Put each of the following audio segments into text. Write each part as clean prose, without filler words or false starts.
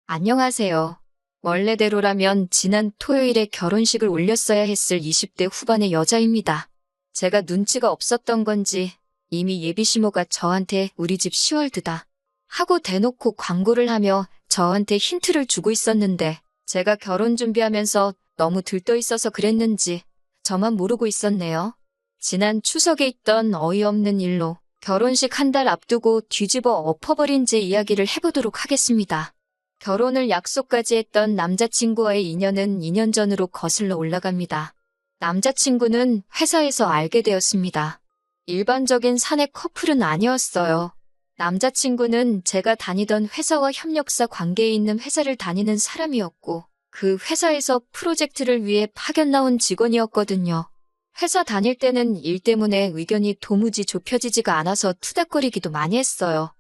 안녕하세요. 원래대로라면 지난 토요일에 결혼식을 올렸어야 했을 20대 후반의 여자입니다. 제가 눈치가 없었던 건지 이미 예비시모가 저한테 우리 집 시월드다 하고 대놓고 광고를 하며 저한테 힌트를 주고 있었는데 제가 결혼 준비하면서 너무 들떠 있어서 그랬는지 저만 모르고 있었네요. 지난 추석에 있던 어이없는 일로 결혼식 한 달 앞두고 뒤집어 엎어버린 제 이야기를 해보도록 하겠습니다. 결혼을 약속까지 했던 남자친구와의 인연은 2년 전으로 거슬러 올라갑니다. 남자친구는 회사에서 알게 되었습니다. 일반적인 사내 커플은 아니었어요. 남자친구는 제가 다니던 회사와 협력사 관계에 있는 회사를 다니는 사람이었고 그 회사에서 프로젝트를 위해 파견 나온 직원이었거든요. 회사 다닐 때는 일 때문에 의견이 도무지 좁혀지지가 않아서 투닥거리기도 많이 했어요.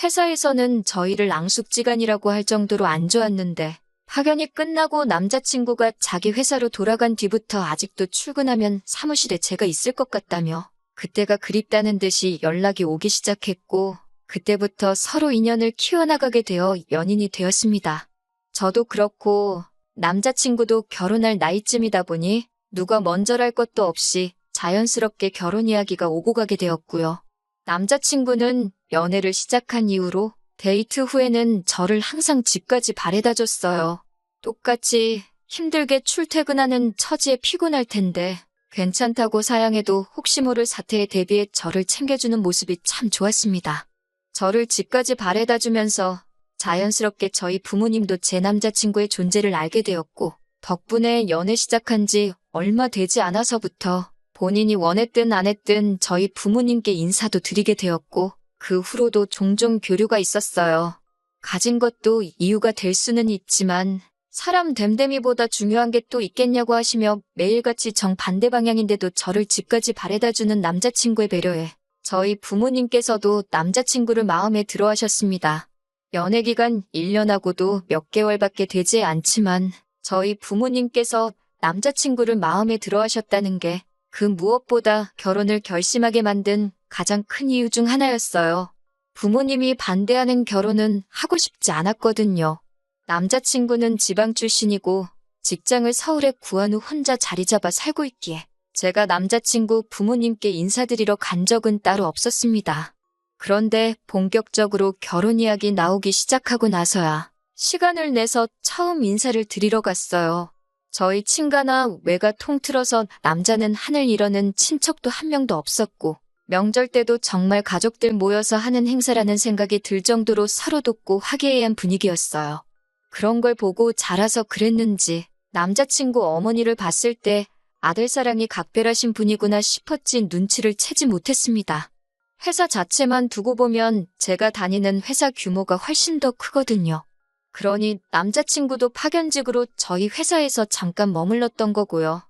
회사에서는 저희를 앙숙지간이라고 할 정도로 안 좋았는데 파견이 끝나고 남자친구가 자기 회사로 돌아간 뒤부터 아직도 출근하면 사무실에 제가 있을 것 같다며 그때가 그립다는 듯이 연락이 오기 시작했고 그때부터 서로 인연을 키워나가게 되어 연인이 되었습니다. 저도 그렇고 남자친구도 결혼할 나이쯤이다 보니 누가 먼저랄 것도 없이 자연스럽게 결혼 이야기가 오고 가게 되었고요. 남자친구는 연애를 시작한 이후로 데이트 후에는 저를 항상 집까지 바래다 줬어요. 똑같이 힘들게 출퇴근하는 처지에 피곤할 텐데 괜찮다고 사양해도 혹시 모를 사태에 대비해 저를 챙겨주는 모습이 참 좋았습니다. 저를 집까지 바래다 주면서 자연스럽게 저희 부모님도 제 남자친구의 존재를 알게 되었고 덕분에 연애 시작한 지 얼마 되지 않아서부터 본인이 원했든 안 했든 저희 부모님께 인사도 드리게 되었고 그 후로도 종종 교류가 있었어요. 가진 것도 이유가 될 수는 있지만 사람 됨됨이보다 중요한 게 또 있겠냐고 하시며 매일같이 정반대 방향인데도 저를 집까지 바래다주는 남자친구의 배려에 저희 부모님께서도 남자친구를 마음에 들어 하셨습니다. 연애기간 1년하고도 몇 개월밖에 되지 않지만 저희 부모님께서 남자친구를 마음에 들어 하셨다는 게 그 무엇보다 결혼을 결심하게 만든 가장 큰 이유 중 하나였어요. 부모님이 반대하는 결혼은 하고 싶지 않았거든요. 남자친구는 지방 출신이고 직장을 서울에 구한 후 혼자 자리 잡아 살고 있기에 제가 남자친구 부모님께 인사드리러 간 적은 따로 없었습니다. 그런데 본격적으로 결혼 이야기 나오기 시작하고 나서야 시간을 내서 처음 인사를 드리러 갔어요. 저희 친가나 외가 통틀어서 남자는 하늘 이러는 친척도 한 명도 없었고 명절 때도 정말 가족들 모여서 하는 행사라는 생각이 들 정도로 서로 돕고 화기애애한 분위기였어요. 그런 걸 보고 자라서 그랬는지 남자친구 어머니를 봤을 때 아들 사랑이 각별하신 분이구나 싶었지 눈치를 채지 못했습니다. 회사 자체만 두고 보면 제가 다니는 회사 규모가 훨씬 더 크거든요. 그러니 남자친구도 파견직으로 저희 회사에서 잠깐 머물렀던 거고요.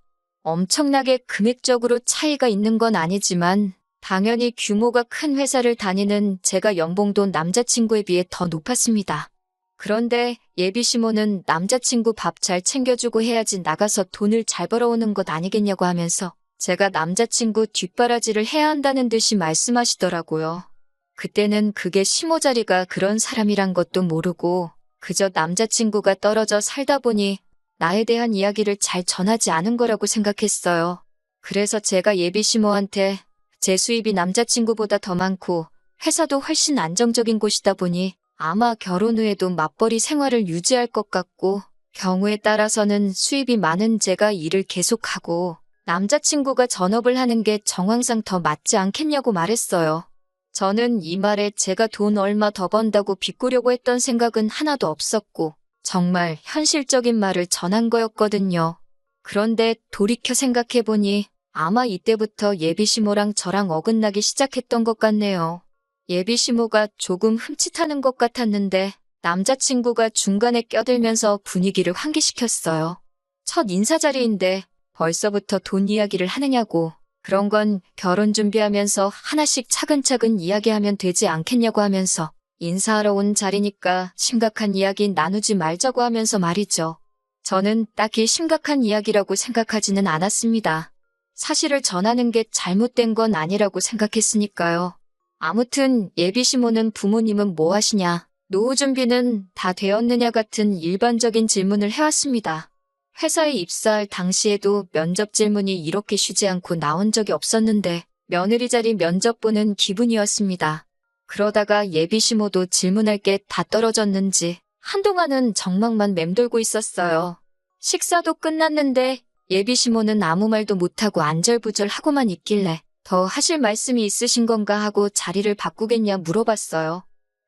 엄청나게 금액적으로 차이가 있는 건 아니지만 당연히 규모가 큰 회사를 다니는 제가 연봉도 남자친구에 비해 더 높았습니다. 그런데 예비시모는 남자친구 밥 잘 챙겨주고 해야지 나가서 돈을 잘 벌어오는 것 아니겠냐고 하면서 제가 남자친구 뒷바라지를 해야 한다는 듯이 말씀하시더라고요. 그때는 그게 시모 자리가 그런 사람이란 것도 모르고 그저 남자친구가 떨어져 살다 보니 나에 대한 이야기를 잘 전하지 않은 거라고 생각했어요. 그래서 제가 예비시모한테 제 수입이 남자친구보다 더 많고 회사도 훨씬 안정적인 곳이다 보니 아마 결혼 후에도 맞벌이 생활을 유지할 것 같고 경우에 따라서는 수입이 많은 제가 일을 계속하고 남자친구가 전업을 하는 게 정황상 더 맞지 않겠냐고 말했어요. 저는 이 말에 제가 돈 얼마 더 번다고 비꼬려고 했던 생각은 하나도 없었고 정말 현실적인 말을 전한 거였거든요. 그런데 돌이켜 생각해보니 아마 이때부터 예비시모랑 저랑 어긋나기 시작했던 것 같네요. 예비시모가 조금 흠칫하는 것 같았는데 남자친구가 중간에 껴들면서 분위기를 환기시켰어요. 첫 인사 자리인데 벌써부터 돈 이야기를 하느냐고. 그런 건 결혼 준비하면서 하나씩 차근차근 이야기하면 되지 않겠냐고 하면서 인사하러 온 자리니까 심각한 이야기 나누지 말자고 하면서 말이죠. 저는 딱히 심각한 이야기라고 생각하지는 않았습니다. 사실을 전하는 게 잘못된 건 아니라고 생각했으니까요. 아무튼 예비시모는 부모님은 뭐 하시냐, 노후 준비는 다 되었느냐 같은 일반적인 질문을 해왔습니다. 회사에 입사할 당시에도 면접 질문이 이렇게 쉬지 않고 나온 적이 없었는데 며느리 자리 면접 보는 기분이었습니다. 그러다가 예비시모도 질문할 게 다 떨어졌는지 한동안은 정막만 맴돌고 있었어요. 식사도 끝났는데 예비시모는 아무 말도 못하고 안절부절하고만 있길래 더 하실 말씀이 있으신 건가 하고 자리를 바꾸겠냐 물어봤어요.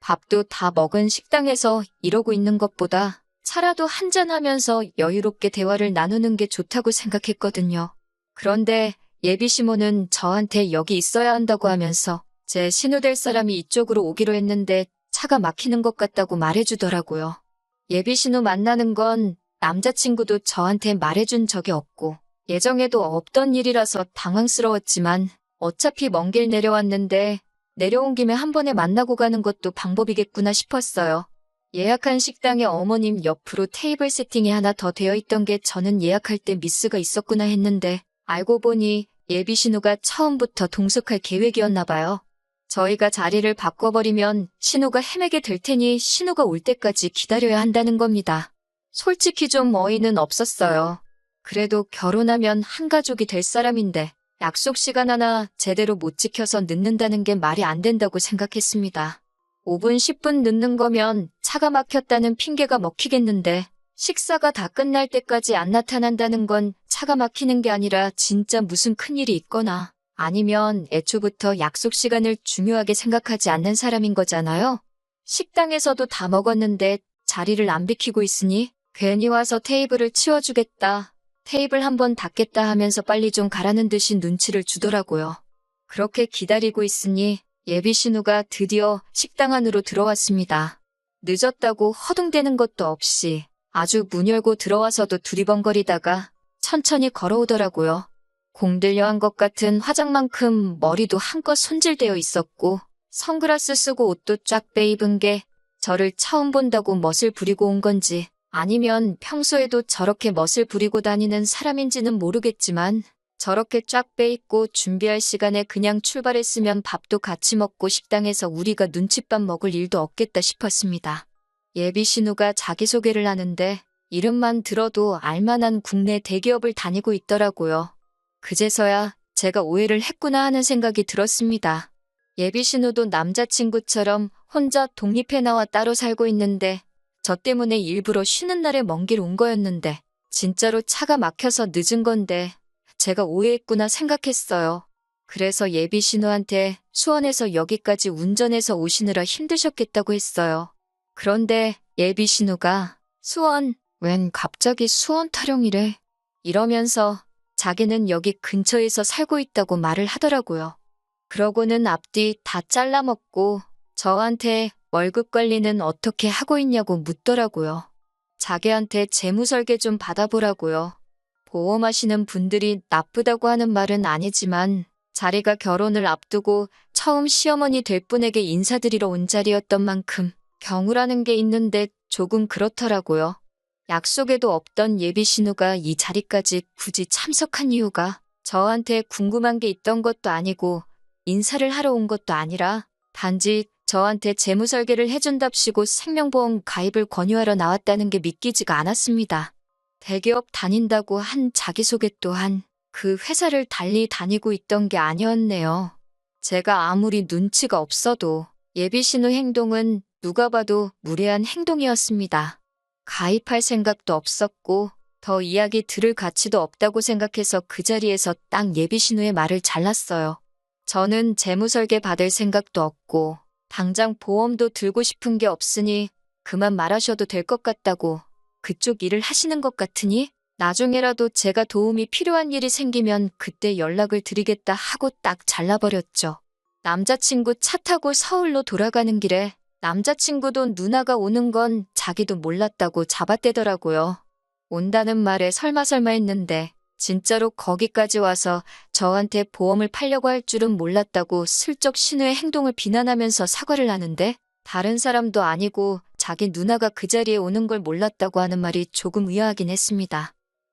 밥도 다 먹은 식당에서 이러고 있는 것보다 차라도 한잔하면서 여유롭게 대화를 나누는 게 좋다고 생각했거든요. 그런데 예비시모는 저한테 여기 있어야 한다고 하면서 제 신우될 사람이 이쪽으로 오기로 했는데 차가 막히는 것 같다고 말해주더라고요. 예비신우 만나는 건 남자친구도 저한테 말해준 적이 없고 예정에도 없던 일이라서 당황스러웠지만 어차피 먼 길 내려왔는데 내려온 김에 한 번에 만나고 가는 것도 방법이겠구나 싶었어요. 예약한 식당에 어머님 옆으로 테이블 세팅이 하나 더 되어 있던 게 저는 예약할 때 미스가 있었구나 했는데 알고 보니 예비신우가 처음부터 동석할 계획이었나 봐요. 저희가 자리를 바꿔버리면 신우가 헤매게 될 테니 신우가 올 때까지 기다려야 한다는 겁니다. 솔직히 좀 어이는 없었어요. 그래도 결혼하면 한 가족이 될 사람인데 약속 시간 하나 제대로 못 지켜서 늦는다는 게 말이 안 된다고 생각했습니다. 5분, 10분 늦는 거면 차가 막혔다는 핑계가 먹히겠는데 식사가 다 끝날 때까지 안 나타난다는 건 차가 막히는 게 아니라 진짜 무슨 큰일이 있거나 아니면 애초부터 약속 시간을 중요하게 생각하지 않는 사람인 거잖아요. 식당에서도 다 먹었는데 자리를 안 비키고 있으니 괜히 와서 테이블을 치워주겠다. 테이블 한번 닦겠다 하면서 빨리 좀 가라는 듯이 눈치를 주더라고요. 그렇게 기다리고 있으니 예비신우가 드디어 식당 안으로 들어왔습니다. 늦었다고 허둥대는 것도 없이 아주 문 열고 들어와서도 두리번거리다가 천천히 걸어오더라고요. 공들여한 것 같은 화장만큼 머리도 한껏 손질되어 있었고 선글라스 쓰고 옷도 쫙 빼입은 게 저를 처음 본다고 멋을 부리고 온 건지 아니면 평소에도 저렇게 멋을 부리고 다니는 사람인지는 모르겠지만 저렇게 쫙 빼입고 준비할 시간에 그냥 출발했으면 밥도 같이 먹고 식당에서 우리가 눈칫밥 먹을 일도 없겠다 싶었습니다. 예비신우가 자기소개를 하는데 이름만 들어도 알만한 국내 대기업을 다니고 있더라고요. 그제서야 제가 오해를 했구나 하는 생각이 들었습니다. 예비신우도 남자친구처럼 혼자 독립해 나와 따로 살고 있는데 저 때문에 일부러 쉬는 날에 먼 길 온 거였는데 진짜로 차가 막혀서 늦은 건데 제가 오해했구나 생각했어요. 그래서 예비신우한테 수원에서 여기까지 운전해서 오시느라 힘드셨겠다고 했어요. 그런데 예비신우가 수원, 웬 갑자기 수원 타령이래? 이러면서 자기는 여기 근처에서 살고 있다고 말을 하더라고요. 그러고는 앞뒤 다 잘라먹고 저한테 월급 관리는 어떻게 하고 있냐고 묻더라고요. 자기한테 재무설계 좀 받아보라고요. 보험하시는 분들이 나쁘다고 하는 말은 아니지만 자리가 결혼을 앞두고 처음 시어머니 될 분에게 인사드리러 온 자리였던 만큼 경우라는 게 있는데 조금 그렇더라고요. 약속에도 없던 예비신우가 이 자리까지 굳이 참석한 이유가 저한테 궁금한 게 있던 것도 아니고 인사를 하러 온 것도 아니라 단지 저한테 재무설계를 해준답시고 생명보험 가입을 권유하러 나왔다는 게 믿기지가 않았습니다. 대기업 다닌다고 한 자기소개 또한 그 회사를 달리 다니고 있던 게 아니었네요. 제가 아무리 눈치가 없어도 예비신우 행동은 누가 봐도 무례한 행동이었습니다. 가입할 생각도 없었고 더 이야기 들을 가치도 없다고 생각해서 그 자리에서 딱 예비신우의 말을 잘랐어요. 저는 재무설계 받을 생각도 없고 당장 보험도 들고 싶은 게 없으니 그만 말하셔도 될 것 같다고 그쪽 일을 하시는 것 같으니 나중에라도 제가 도움이 필요한 일이 생기면 그때 연락을 드리겠다 하고 딱 잘라버렸죠. 남자친구 차 타고 서울로 돌아가는 길에 남자친구도 누나가 오는 건 자기도 몰랐다고 잡아떼더라고요. 온다는 말에 설마 했는데 진짜로 거기까지 와서 저한테 보험을 팔려고 할 줄은 몰랐다고 슬쩍 신우의 행동을 비난하면서 사과를 하는데 다른 사람도 아니고 자기 누나가 그 자리에 오는 걸 몰랐다고 하는 말이 조금 의아하긴 했습니다.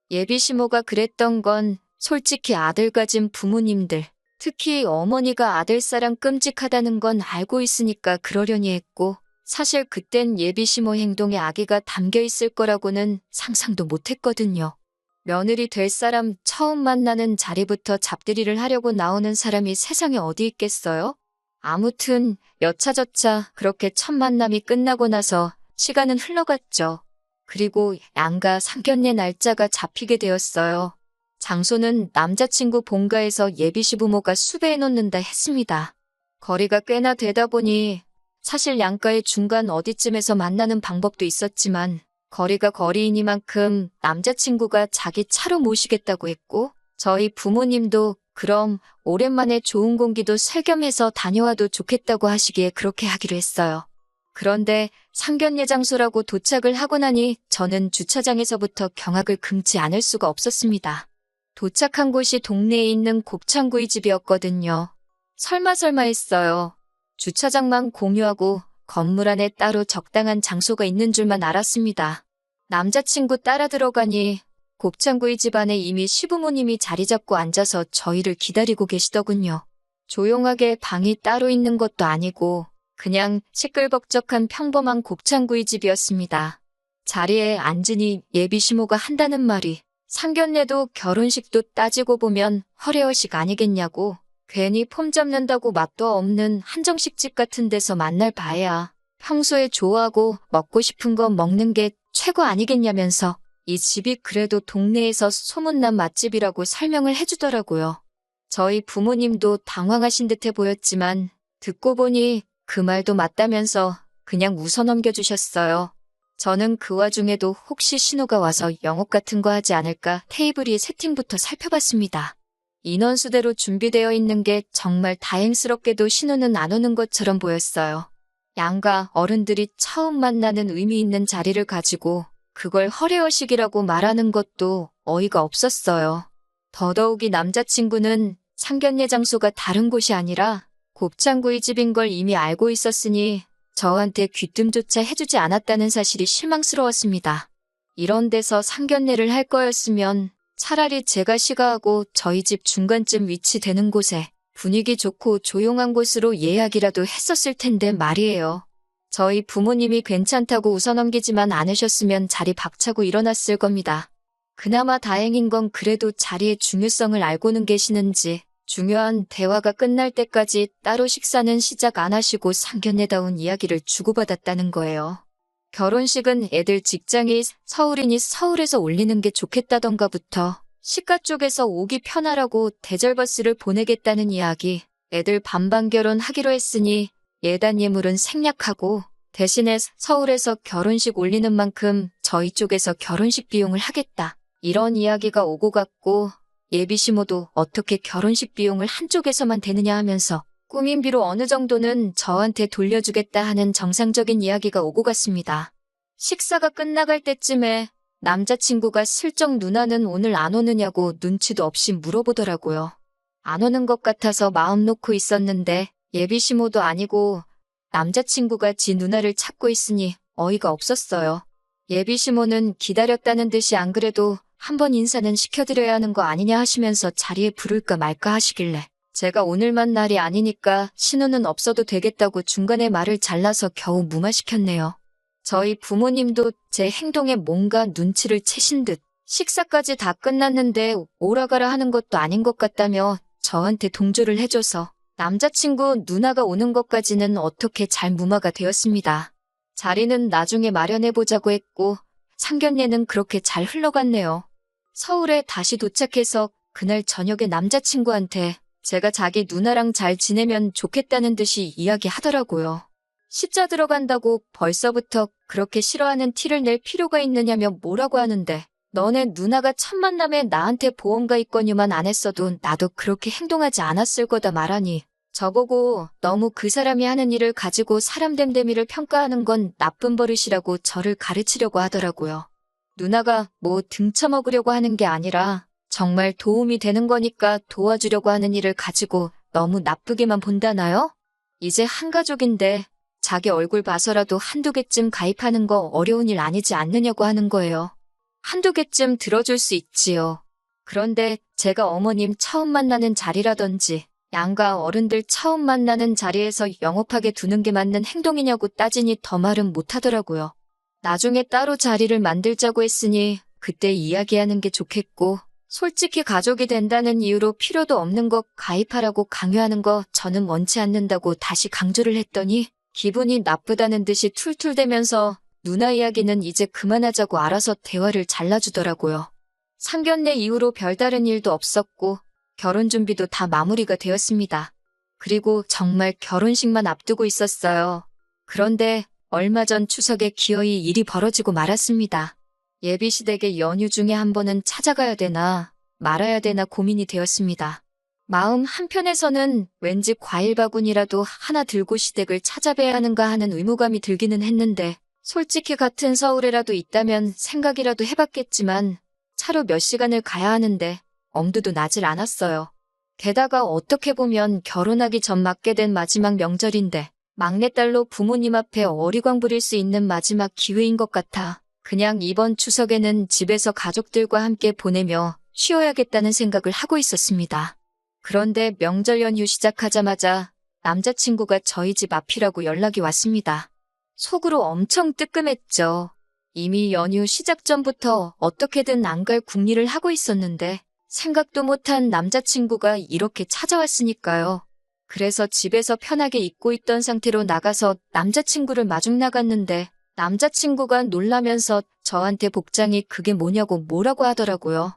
예비시모가 그랬던 건 솔직히 아들 가진 부모님들, 특히 어머니가 아들 사랑 끔찍하다는 건 알고 있으니까 그러려니 했고 사실 그땐 예비시모 행동에 악의가 담겨 있을 거라고는 상상도 못했거든요. 며느리 될 사람 처음 만나는 자리부터 잡들이를 하려고 나오는 사람이 세상에 어디 있겠어요? 아무튼 여차저차 그렇게 첫 만남이 끝나고 나서 시간은 흘러갔죠. 그리고 양가 상견례 날짜가 잡히게 되었어요. 장소는 남자친구 본가에서 예비시부모가 수배해 놓는다 했습니다. 거리가 꽤나 되다 보니 사실 양가의 중간 어디쯤에서 만나는 방법도 있었지만 거리가 거리이니만큼 남자친구가 자기 차로 모시겠다고 했고 저희 부모님도 그럼 오랜만에 좋은 공기도 쐴겸해서 다녀와도 좋겠다고 하시기에 그렇게 하기로 했어요. 그런데 상견례 장소라고 도착을 하고 나니 저는 주차장에서부터 경악을 금치 않을 수가 없었습니다. 도착한 곳이 동네에 있는 곱창구이 집이었거든요. 설마 했어요. 주차장만 공유하고 건물 안에 따로 적당한 장소가 있는 줄만 알았습니다. 남자친구 따라 들어가니 곱창구이 집 안에 이미 시부모님이 자리 잡고 앉아서 저희를 기다리고 계시더군요. 조용하게 방이 따로 있는 것도 아니고 그냥 시끌벅적한 평범한 곱창구이 집이었습니다. 자리에 앉으니 예비시모가 한다는 말이 상견례도 결혼식도 따지고 보면 허례허식 아니겠냐고 괜히 폼 잡는다고 맛도 없는 한정식집 같은 데서 만날 바에야 평소에 좋아하고 먹고 싶은 거 먹는 게 최고 아니겠냐면서 이 집이 그래도 동네에서 소문난 맛집이라고 설명을 해주더라고요. 저희 부모님도 당황하신 듯해 보였지만 듣고 보니 그 말도 맞다면서 그냥 웃어 넘겨주셨어요. 저는 그 와중에도 혹시 신호가 와서 영업 같은 거 하지 않을까 테이블 위 세팅부터 살펴봤습니다. 인원수대로 준비되어 있는 게 정말 다행스럽게도 신호는 안 오는 것처럼 보였어요. 양가 어른들이 처음 만나는 의미 있는 자리를 가지고 그걸 허례허식이라고 말하는 것도 어이가 없었어요. 더더욱이 남자친구는 상견례 장소가 다른 곳이 아니라 곱창구이 집인 걸 이미 알고 있었으니 저한테 귀뜸조차 해주지 않았다는 사실이 실망스러웠습니다. 이런 데서 상견례를 할 거였으면 차라리 제가 시가하고 저희 집 중간쯤 위치되는 곳에 분위기 좋고 조용한 곳으로 예약이라도 했었을 텐데 말이에요. 저희 부모님이 괜찮다고 웃어넘기지만 않으셨으면 자리 박차고 일어났을 겁니다. 그나마 다행인 건 그래도 자리의 중요성을 알고는 계시는지 중요한 대화가 끝날 때까지 따로 식사는 시작 안 하시고 상견례다운 이야기를 주고받았다는 거예요. 결혼식은 애들 직장이 서울이니 서울에서 올리는 게 좋겠다던가부터 시가 쪽에서 오기 편하라고 대절버스를 보내겠다는 이야기, 애들 반반 결혼하기로 했으니 예단 예물은 생략하고 대신에 서울에서 결혼식 올리는 만큼 저희 쪽에서 결혼식 비용을 하겠다. 이런 이야기가 오고 갔고 예비시모도 어떻게 결혼식 비용을 한쪽에서만 대느냐 하면서 꾸민비로 어느 정도는 저한테 돌려주겠다 하는 정상적인 이야기가 오고 갔습니다. 식사가 끝나갈 때쯤에 남자친구가 슬쩍 누나는 오늘 안 오느냐고 눈치도 없이 물어보더라고요. 안 오는 것 같아서 마음 놓고 있었는데 예비시모도 아니고 남자친구가 지 누나를 찾고 있으니 어이가 없었어요. 예비시모는 기다렸다는 듯이 안 그래도 한번 인사는 시켜드려야 하는 거 아니냐 하시면서 자리에 부를까 말까 하시길래 제가 오늘만 날이 아니니까 신호는 없어도 되겠다고 중간에 말을 잘라서 겨우 무마시켰네요. 저희 부모님도 제 행동에 뭔가 눈치를 채신 듯 식사까지 다 끝났는데 오라가라 하는 것도 아닌 것 같다며 저한테 동조를 해줘서 남자친구 누나가 오는 것까지는 어떻게 잘 무마가 되었습니다. 자리는 나중에 마련해보자고 했고 상견례는 그렇게 잘 흘러갔네요. 서울에 다시 도착해서 그날 저녁에 남자친구한테 제가 자기 누나랑 잘 지내면 좋겠다는 듯이 이야기하더라고요. 시자 들어간다고 벌써부터 그렇게 싫어하는 티를 낼 필요가 있느냐며 뭐라고 하는데 너네 누나가 첫 만남에 나한테 보험가 있거니만 안 했어도 나도 그렇게 행동하지 않았을 거다 말하니 저보고 너무 그 사람이 하는 일을 가지고 사람 됨됨이를 평가하는 건 나쁜 버릇이라고 저를 가르치려고 하더라고요. 누나가 뭐 등쳐먹으려고 하는 게 아니라 정말 도움이 되는 거니까 도와주려고 하는 일을 가지고 너무 나쁘게만 본다나요? 이제 한 가족인데 자기 얼굴 봐서라도 한두 개쯤 가입하는 거 어려운 일 아니지 않느냐고 하는 거예요. 한두 개쯤 들어줄 수 있지요. 그런데 제가 어머님 처음 만나는 자리라든지 양가 어른들 처음 만나는 자리에서 영업하게 두는 게 맞는 행동이냐고 따지니 더 말은 못하더라고요. 나중에 따로 자리를 만들자고 했으니 그때 이야기하는 게 좋겠고, 솔직히 가족이 된다는 이유로 필요도 없는 거 가입하라고 강요하는 거 저는 원치 않는다고 다시 강조를 했더니 기분이 나쁘다는 듯이 툴툴대면서 누나 이야기는 이제 그만하자고 알아서 대화를 잘라주더라고요. 상견례 이후로 별다른 일도 없었고 결혼 준비도 다 마무리가 되었습니다. 그리고 정말 결혼식만 앞두고 있었어요. 그런데 얼마 전 추석에 기어이 일이 벌어지고 말았습니다. 예비시댁의 연휴 중에 한 번은 찾아가야 되나 말아야 되나 고민이 되었습니다. 마음 한편에서는 왠지 과일 바구니라도 하나 들고 시댁을 찾아뵈야 하는가 하는 의무감이 들기는 했는데 솔직히 같은 서울에라도 있다면 생각이라도 해봤겠지만 차로 몇 시간을 가야 하는데 엄두도 나질 않았어요. 게다가 어떻게 보면 결혼하기 전 맞게 된 마지막 명절인데 막내딸로 부모님 앞에 어리광 부릴 수 있는 마지막 기회인 것 같아 그냥 이번 추석에는 집에서 가족들과 함께 보내며 쉬어야겠다는 생각을 하고 있었습니다. 그런데 명절 연휴 시작하자마자 남자친구가 저희 집 앞이라고 연락이 왔습니다. 속으로 엄청 뜨끔했죠. 이미 연휴 시작 전부터 어떻게든 안 갈 궁리를 하고 있었는데 생각도 못한 남자친구가 이렇게 찾아왔으니까요. 그래서 집에서 편하게 있고 있던 상태로 나가서 남자친구를 마중 나갔는데 남자친구가 놀라면서 저한테 복장이 그게 뭐냐고 뭐라고 하더라고요.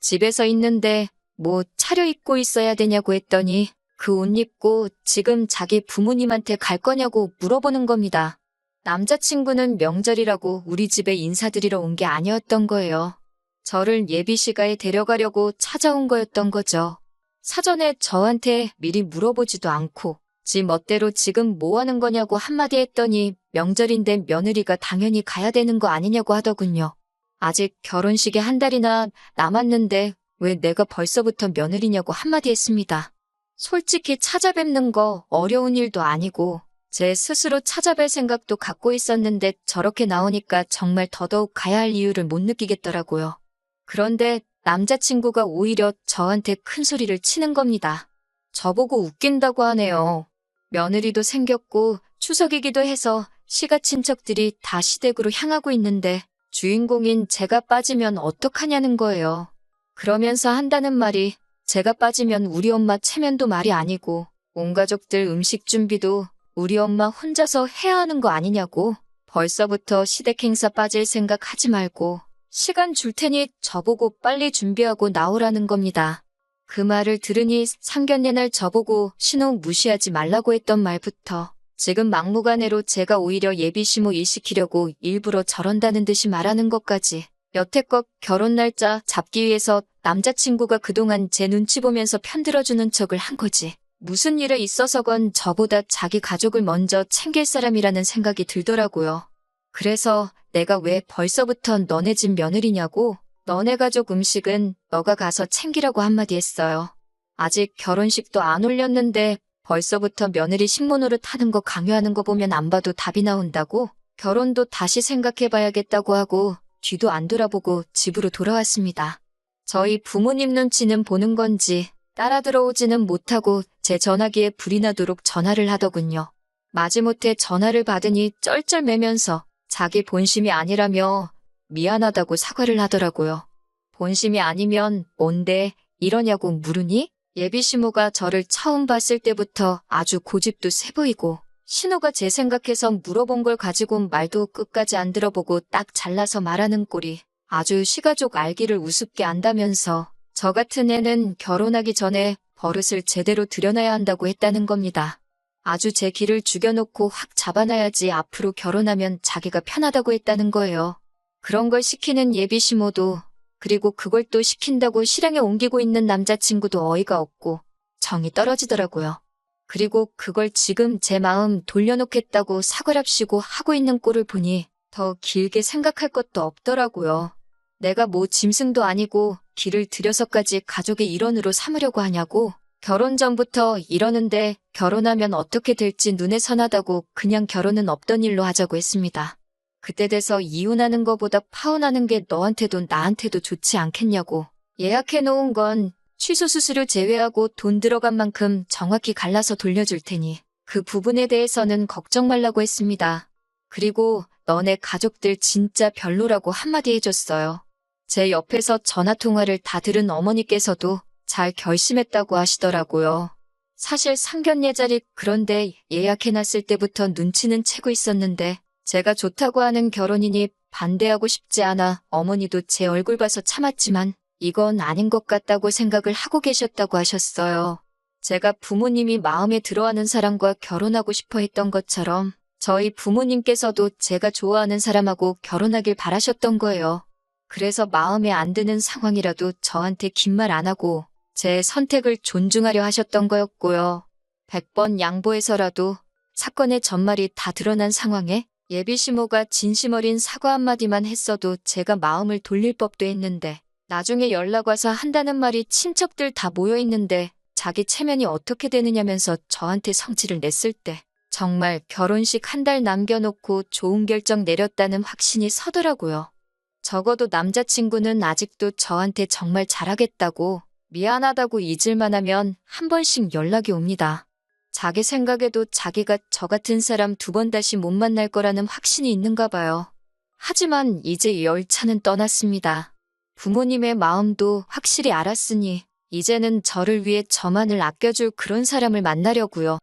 집에서 있는데 뭐 차려입고 있어야 되냐고 했더니 그 옷 입고 지금 자기 부모님한테 갈 거냐고 물어보는 겁니다. 남자친구는 명절이라고 우리 집에 인사드리러 온 게 아니었던 거예요. 저를 예비시가에 데려가려고 찾아온 거였던 거죠. 사전에 저한테 미리 물어보지도 않고 지 멋대로 지금 뭐 하는 거냐고 한마디 했더니 명절인데 며느리가 당연히 가야 되는 거 아니냐고 하더군요. 아직 결혼식에 한 달이나 남았는데 왜 내가 벌써부터 며느리냐고 한마디 했습니다. 솔직히 찾아뵙는 거 어려운 일도 아니고 제 스스로 찾아뵐 생각도 갖고 있었는데 저렇게 나오니까 정말 더더욱 가야 할 이유를 못 느끼겠더라고요. 그런데 남자친구가 오히려 저한테 큰 소리를 치는 겁니다. 저보고 웃긴다고 하네요. 며느리도 생겼고 추석이기도 해서 시가 친척들이 다 시댁으로 향하고 있는데 주인공인 제가 빠지면 어떡하냐는 거예요. 그러면서 한다는 말이 제가 빠지면 우리 엄마 체면도 말이 아니고 온 가족들 음식 준비도 우리 엄마 혼자서 해야 하는 거 아니냐고 벌써부터 시댁 행사 빠질 생각 하지 말고 시간 줄 테니 저보고 빨리 준비하고 나오라는 겁니다. 그 말을 들으니 상견례 날 저보고 신혼 무시하지 말라고 했던 말부터 지금 막무가내로 제가 오히려 예비시모 일 시키려고 일부러 저런다는 듯이 말하는 것까지 여태껏 결혼 날짜 잡기 위해서 남자친구가 그동안 제 눈치 보면서 편들어주는 척을 한 거지. 무슨 일에 있어서건 저보다 자기 가족을 먼저 챙길 사람이라는 생각이 들더라고요. 그래서 내가 왜 벌써부터 너네 집 며느리냐고 너네 가족 음식은 너가 가서 챙기라고 한마디 했어요. 아직 결혼식도 안 올렸는데 벌써부터 며느리 식모노릇 하는 거 강요하는 거 보면 안 봐도 답이 나온다고 결혼도 다시 생각해봐야겠다고 하고 뒤도 안 돌아보고 집으로 돌아왔습니다. 저희 부모님 눈치는 보는 건지 따라 들어오지는 못하고 제 전화기에 불이 나도록 전화를 하더군요. 마지못해 전화를 받으니 쩔쩔매면서 자기 본심이 아니라며 미안하다고 사과를 하더라고요. 본심이 아니면 뭔데 이러냐고 물으니 예비시모가 저를 처음 봤을 때부터 아주 고집도 세 보이고 신호가 제 생각해서 물어본 걸 가지고 말도 끝까지 안 들어보고 딱 잘라서 말하는 꼴이 아주 시가족 알기를 우습게 안다면서 저 같은 애는 결혼하기 전에 버릇을 제대로 들여놔야 한다고 했다는 겁니다. 아주 제 길을 죽여놓고 확 잡아놔야지 앞으로 결혼하면 자기가 편하다고 했다는 거예요. 그런 걸 시키는 예비시모도 그리고 그걸 또 시킨다고 실행에 옮기고 있는 남자친구도 어이가 없고 정이 떨어지더라고요. 그리고 그걸 지금 제 마음 돌려놓겠다고 사과랍시고 하고 있는 꼴을 보니 더 길게 생각할 것도 없더라고요. 내가 뭐 짐승도 아니고 길을 들여서까지 가족의 일원으로 삼으려고 하냐고. 결혼 전부터 이러는데 결혼하면 어떻게 될지 눈에 선하다고 그냥 결혼은 없던 일로 하자고 했습니다. 그때 돼서 이혼하는 거보다 파혼하는 게 너한테도 나한테도 좋지 않겠냐고. 예약해놓은 건 취소 수수료 제외하고 돈 들어간 만큼 정확히 갈라서 돌려줄 테니 그 부분에 대해서는 걱정 말라고 했습니다. 그리고 너네 가족들 진짜 별로라고 한마디 해줬어요. 제 옆에서 전화통화를 다 들은 어머니께서도 잘 결심했다고 하시더라고요. 사실 상견례 자리 그런데 예약해놨을 때부터 눈치는 채고 있었는데 제가 좋다고 하는 결혼이니 반대하고 싶지 않아 어머니도 제 얼굴 봐서 참았지만 이건 아닌 것 같다고 생각을 하고 계셨다고 하셨어요. 제가 부모님이 마음에 들어하는 사람과 결혼하고 싶어 했던 것처럼 저희 부모님께서도 제가 좋아하는 사람하고 결혼하길 바라셨던 거예요. 그래서 마음에 안 드는 상황이라도 저한테 긴 말 안 하고 제 선택을 존중하려 하셨던 거였고요. 100번 양보해서라도 사건의 전말이 다 드러난 상황에 예비시모가 진심 어린 사과 한마디만 했어도 제가 마음을 돌릴 법도 했는데 나중에 연락 와서 한다는 말이 친척들 다 모여있는데 자기 체면이 어떻게 되느냐면서 저한테 성질을 냈을 때 정말 결혼식 한 달 남겨놓고 좋은 결정 내렸다는 확신이 서더라고요. 적어도 남자친구는 아직도 저한테 정말 잘하겠다고 미안하다고 잊을만 하면 한 번씩 연락이 옵니다. 자기 생각에도 자기가 저 같은 사람 2번 다시 못 만날 거라는 확신이 있는가 봐요. 하지만 이제 열차는 떠났습니다. 부모님의 마음도 확실히 알았으니 이제는 저를 위해 저만을 아껴줄 그런 사람을 만나려고요.